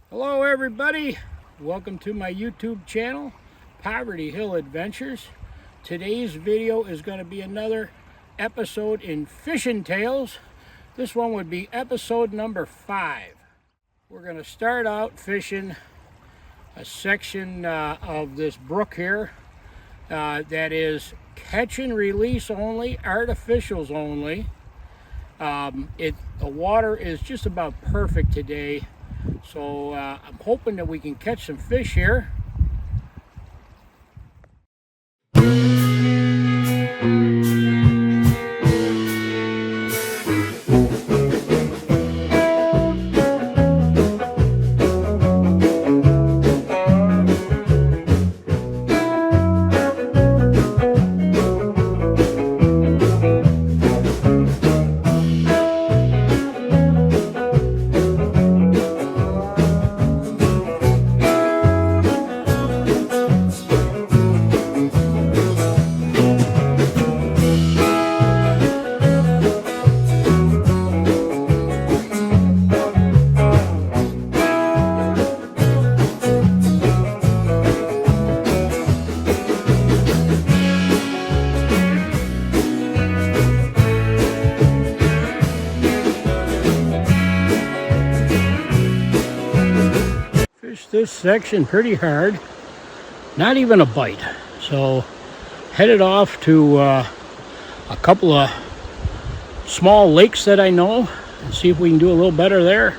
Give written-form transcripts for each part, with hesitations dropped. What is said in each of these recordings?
Hello everybody, welcome to my YouTube channel, Poverty Hill Adventures. Today's video is going to be another episode in Fishing Tales. This one would be episode number 5. We're going to start out fishing a section of this brook here that is catch and release only, artificials only. The water is just about perfect today. So I'm hoping that we can catch some fish here. This section pretty hard, not even a bite. So headed off to a couple of small lakes that I know and see if we can do a little better there.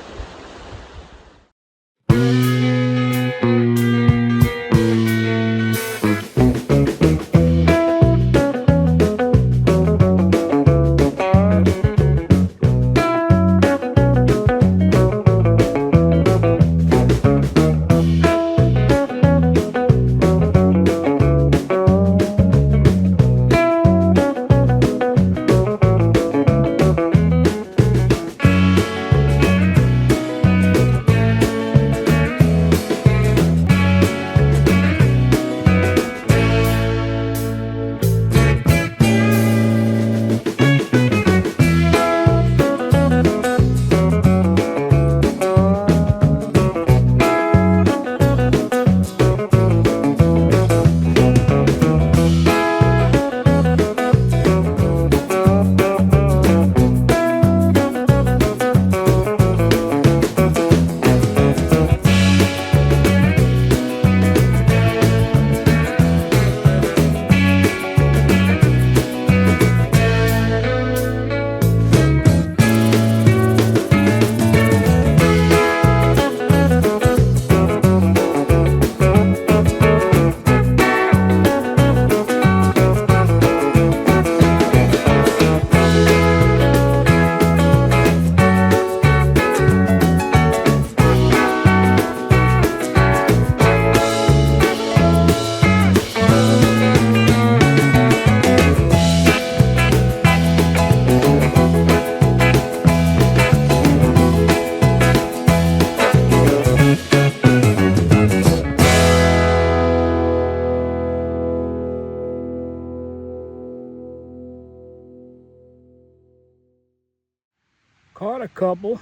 Caught a couple,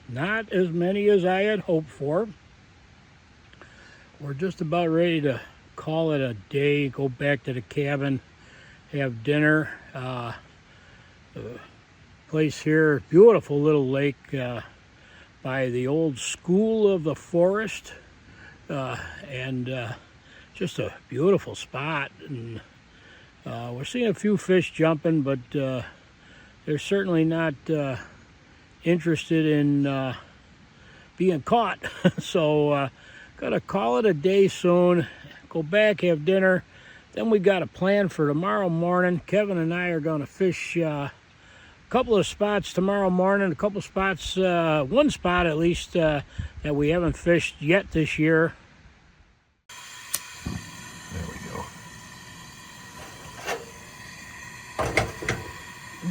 not as many as I had hoped for. We're just about ready to call it a day, go back to the cabin, have dinner. The place here, beautiful little lake by the old School of the Forest, and just a beautiful spot. And we're seeing a few fish jumping, but they're certainly not interested in being caught. So gotta call it a day soon, go back, have dinner. Then we got a plan for tomorrow morning. Kevin and I are gonna fish a couple of spots tomorrow morning, a couple spots, one spot at least that we haven't fished yet this year. There we go.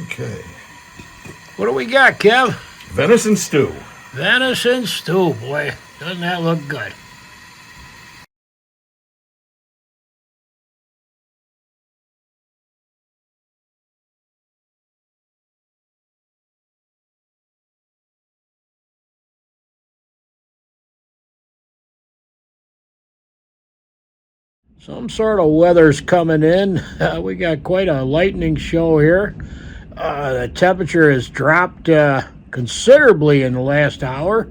Okay. What do we got, Kev? Venison stew. Venison stew, boy. Doesn't that look good? Some sort of weather's coming in. We got quite a lightning show here. The temperature has dropped considerably in the last hour.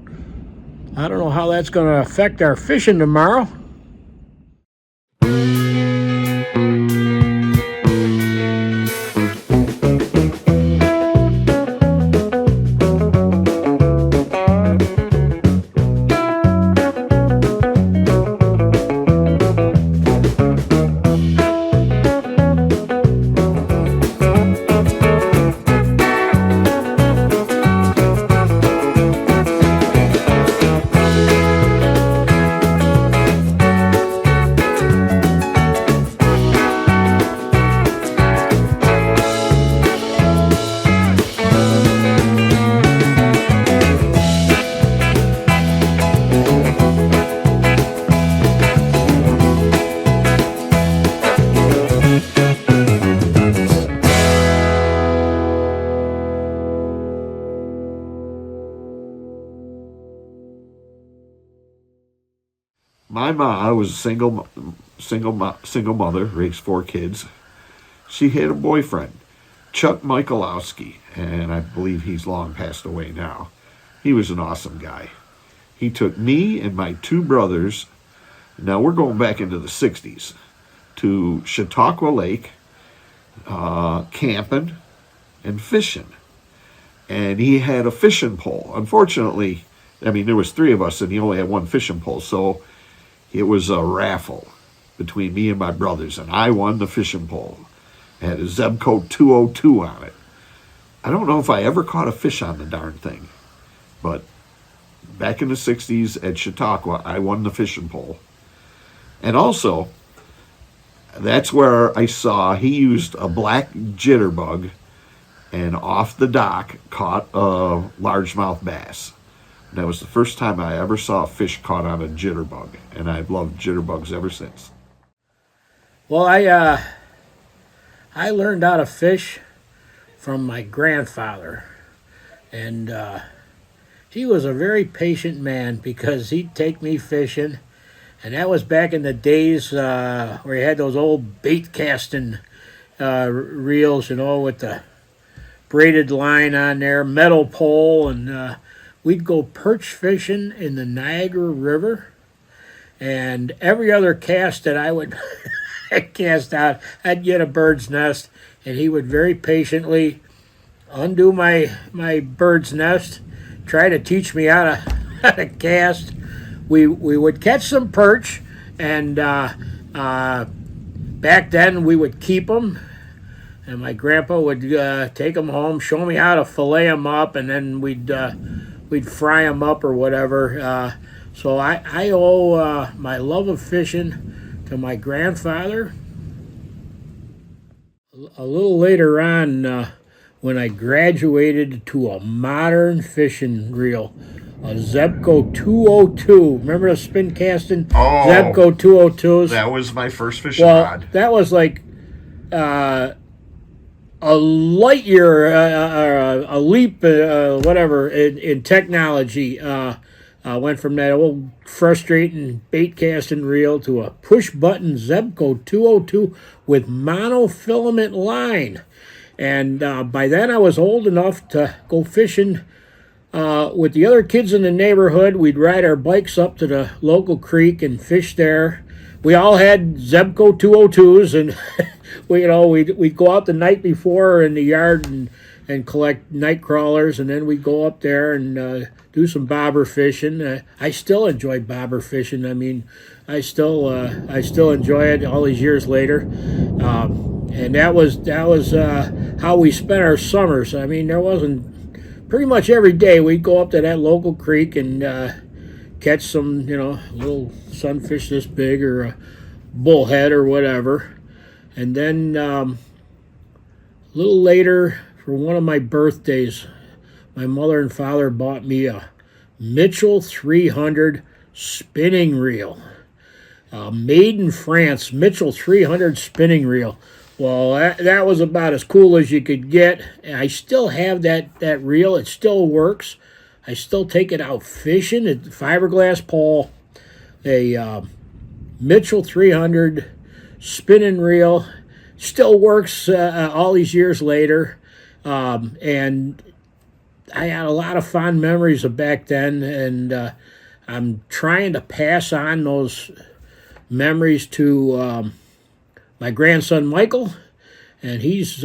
I don't know how that's going to affect our fishing tomorrow. My ma was a single mother, raised 4 kids. She had a boyfriend, Chuck Michalowski, and I believe he's long passed away now. He was an awesome guy. He took me and my 2 brothers, now we're going back into the 60s, to Chautauqua Lake, camping and fishing. And he had a fishing pole. Unfortunately, I mean, there was 3 of us and he only had 1 fishing pole, so it was a raffle between me and my brothers, and I won the fishing pole. It had a Zebco 202 on it. I don't know if I ever caught a fish on the darn thing, but back in the 60s at Chautauqua, I won the fishing pole. And also, that's where I saw he used a black jitterbug and off the dock caught a largemouth bass. That was the first time I ever saw a fish caught on a jitterbug, and I've loved jitterbugs ever since. Well, I learned how to fish from my grandfather, and he was a very patient man because he'd take me fishing, and that was back in the days where you had those old bait casting reels, with the braided line on there, metal pole, and we'd go perch fishing in the Niagara River, and every other cast that I would cast out, I'd get a bird's nest, and he would very patiently undo my bird's nest, try to teach me how to cast. We would catch some perch, and back then we would keep them, and my grandpa would take them home, show me how to fillet them up, and then we'd fry them up or whatever. So I owe my love of fishing to my grandfather. A little later on, when I graduated to a modern fishing reel, a Zebco 202. Remember the spin casting Zebco 202s? That was my first fishing rod. That was like a light year, a leap, whatever, in technology. Went from that old frustrating bait casting reel to a push-button Zebco 202 with monofilament line. And by then I was old enough to go fishing with the other kids in the neighborhood. We'd ride our bikes up to the local creek and fish there. We all had Zebco 202s, and we'd go out the night before in the yard and collect night crawlers, and then we'd go up there and do some bobber fishing. I still enjoy bobber fishing. I mean, I still enjoy it all these years later. And that was how we spent our summers. I mean, there wasn't pretty much every day we'd go up to that local creek and catch some, little sunfish this big or a bullhead or whatever. And then a little later, for one of my birthdays, my mother and father bought me a Mitchell 300 spinning reel. Made in France, Mitchell 300 spinning reel. Well, that was about as cool as you could get. I still have that reel. It still works. I still take it out fishing. It's a fiberglass pole, a Mitchell 300 spinning reel. Still works all these years later. And I got a lot of fond memories of back then, and I'm trying to pass on those memories to my grandson Michael, and he's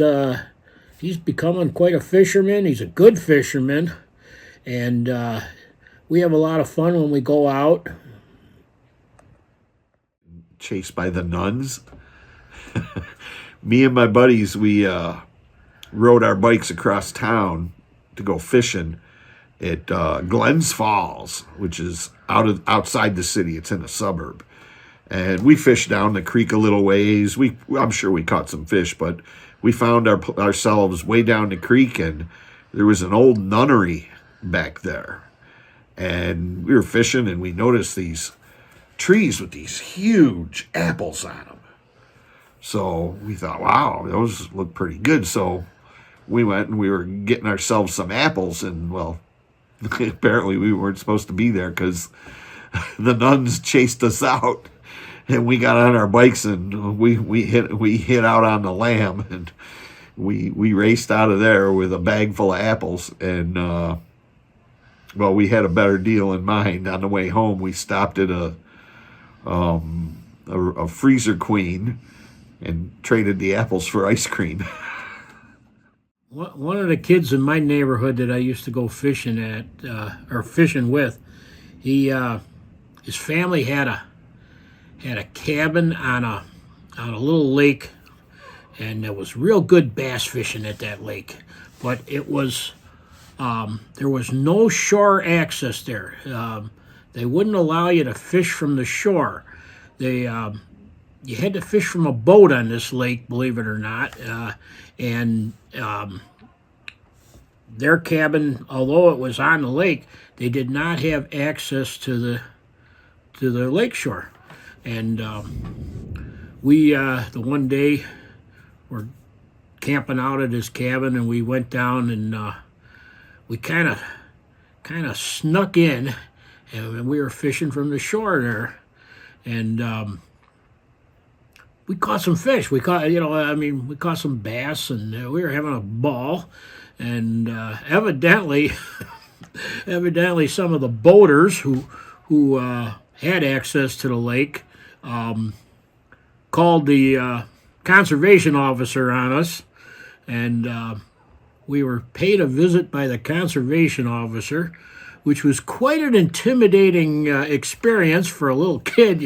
becoming quite a fisherman. He's a good fisherman, and we have a lot of fun when we go out. Chased by the nuns. Me and my buddies, we rode our bikes across town to go fishing at Glens Falls, which is outside the city. It's in a suburb. And we fished down the creek a little ways. I'm sure we caught some fish, but we found ourselves way down the creek, and there was an old nunnery back there. And we were fishing, and we noticed these trees with these huge apples on them. So we thought, wow, those look pretty good. So we went and we were getting ourselves some apples, and well, apparently we weren't supposed to be there because the nuns chased us out. And we got on our bikes, and we hit out on the lamb, and we raced out of there with a bag full of apples. And well, we had a better deal in mind. On the way home, we stopped at a Freezer Queen and traded the apples for ice cream. One of the kids in my neighborhood that I used to go fishing at, or fishing with, his family had a cabin on a little lake, and there was real good bass fishing at that lake. But it was there was no shore access there. They wouldn't allow you to fish from the shore. You had to fish from a boat on this lake, believe it or not. And their cabin, although it was on the lake, they did not have access to the lake shore. And we, the one day, were camping out at his cabin, and we went down, and we kind of snuck in, and we were fishing from the shore there, and we caught some fish. We caught, we caught some bass, and we were having a ball, and evidently some of the boaters who had access to the lake called the conservation officer on us, and we were paid a visit by the conservation officer, which was quite an intimidating experience for a little kid,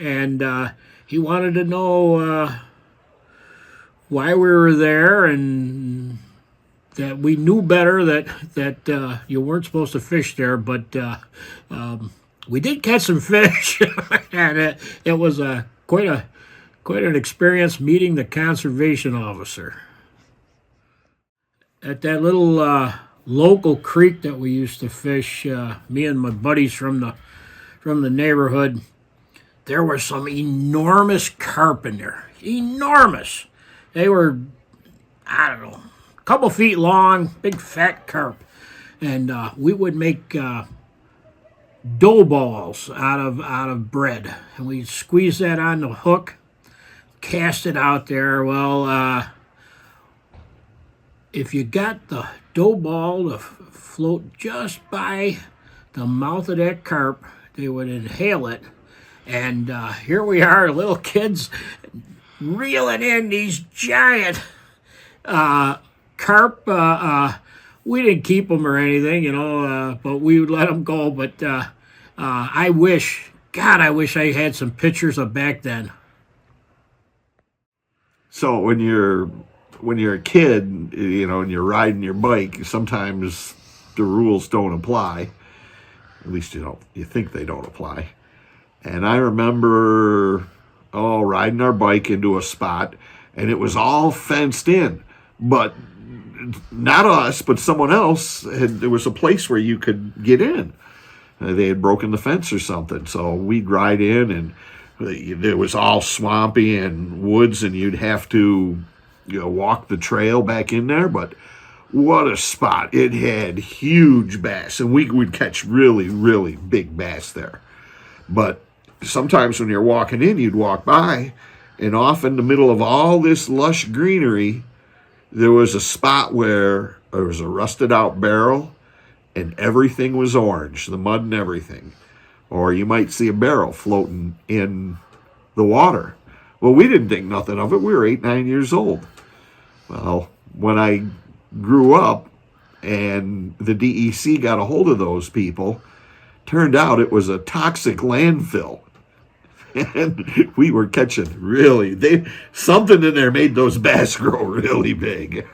and he wanted to know why we were there, and that we knew better, that you weren't supposed to fish there, but we did catch some fish, and it was quite an experience meeting the conservation officer. At that little local creek that we used to fish, me and my buddies from the neighborhood, there were some enormous carp in there. Enormous. They were, I don't know, a couple feet long, big fat carp. And we would make dough balls out of bread, and we'd squeeze that on the hook, cast it out there. Well, if you got the dough ball to float just by the mouth of that carp, they would inhale it, and here we are, little kids, reeling in these giant carp. We didn't keep them or anything, but we would let them go. But I wish I had some pictures of back then. So when you're a kid, and you're riding your bike, sometimes the rules don't apply. At least you think they don't apply. And I remember riding our bike into a spot, and it was all fenced in, but not us, but someone else there was a place where you could get in. They had broken the fence or something, so we'd ride in, and it was all swampy and woods, and you'd have to walk the trail back in there. But what a spot. It had huge bass, and we would catch really, really big bass there. But sometimes when you're walking in, you'd walk by, and off in the middle of all this lush greenery, there was a spot where there was a rusted out barrel and everything was orange, the mud and everything. Or you might see a barrel floating in the water. Well, we didn't think nothing of it. We were 8, 9 years old. Well, when I grew up and the DEC got a hold of those people, turned out it was a toxic landfill. And we were catching something in there made those bass grow really big.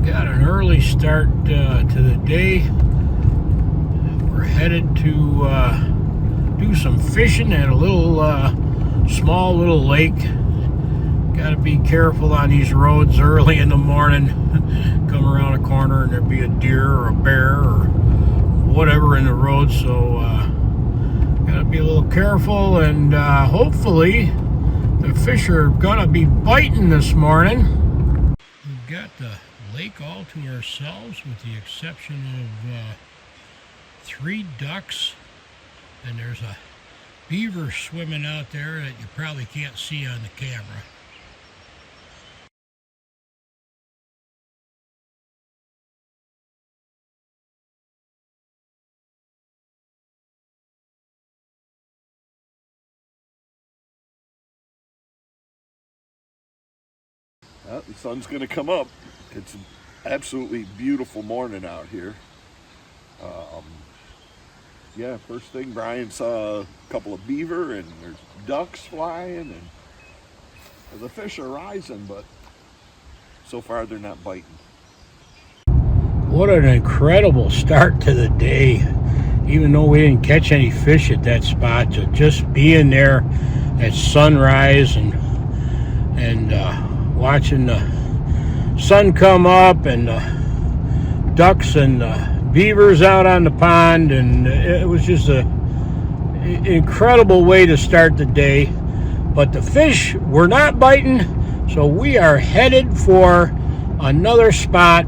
Got an early start to the day. We're headed to do some fishing at a little small little lake. Got to be careful on these roads early in the morning. Come around a corner and there'd be a deer or a bear or whatever in the road, so got to be a little careful, and hopefully the fish are gonna be biting this morning. We've got the lake all to ourselves with the exception of 3 ducks, and there's a beaver swimming out there that you probably can't see on the camera. The sun's going to come up. It's an absolutely beautiful morning out here. Yeah, first thing, Brian saw a couple of beaver and there's ducks flying, and the fish are rising, but so far they're not biting. What an incredible start to the day. Even though we didn't catch any fish at that spot, to just being there at sunrise and watching the sun come up and the ducks and the beavers out on the pond, and it was just an incredible way to start the day. But the fish were not biting, so we are headed for another spot.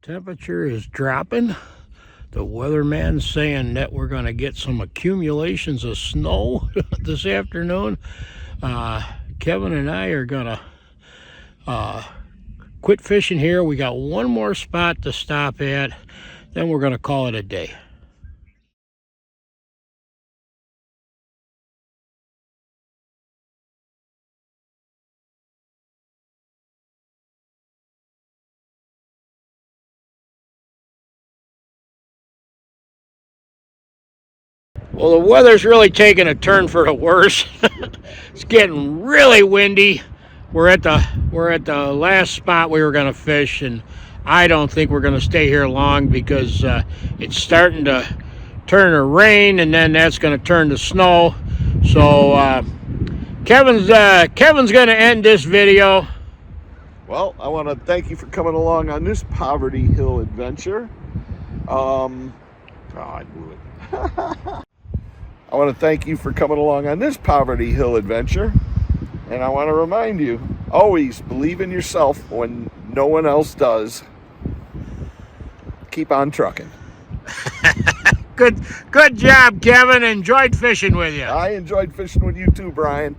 Temperature is dropping. The weatherman's saying that we're going to get some accumulations of snow this afternoon. Kevin and I are going to quit fishing here. We got one more spot to stop at, then we're going to call it a day. Well, the weather's really taking a turn for the worse. It's getting really windy. We're at the last spot we were going to fish, and I don't think we're going to stay here long because it's starting to turn to rain, and then that's going to turn to snow. So Kevin's going to end this video. Well, I want to thank you for coming along on this Poverty Hill adventure. I blew it. I want to thank you for coming along on this Poverty Hill adventure. And I want to remind you, always believe in yourself when no one else does. Keep on trucking. Good job, Kevin. Enjoyed fishing with you. I enjoyed fishing with you too, Brian.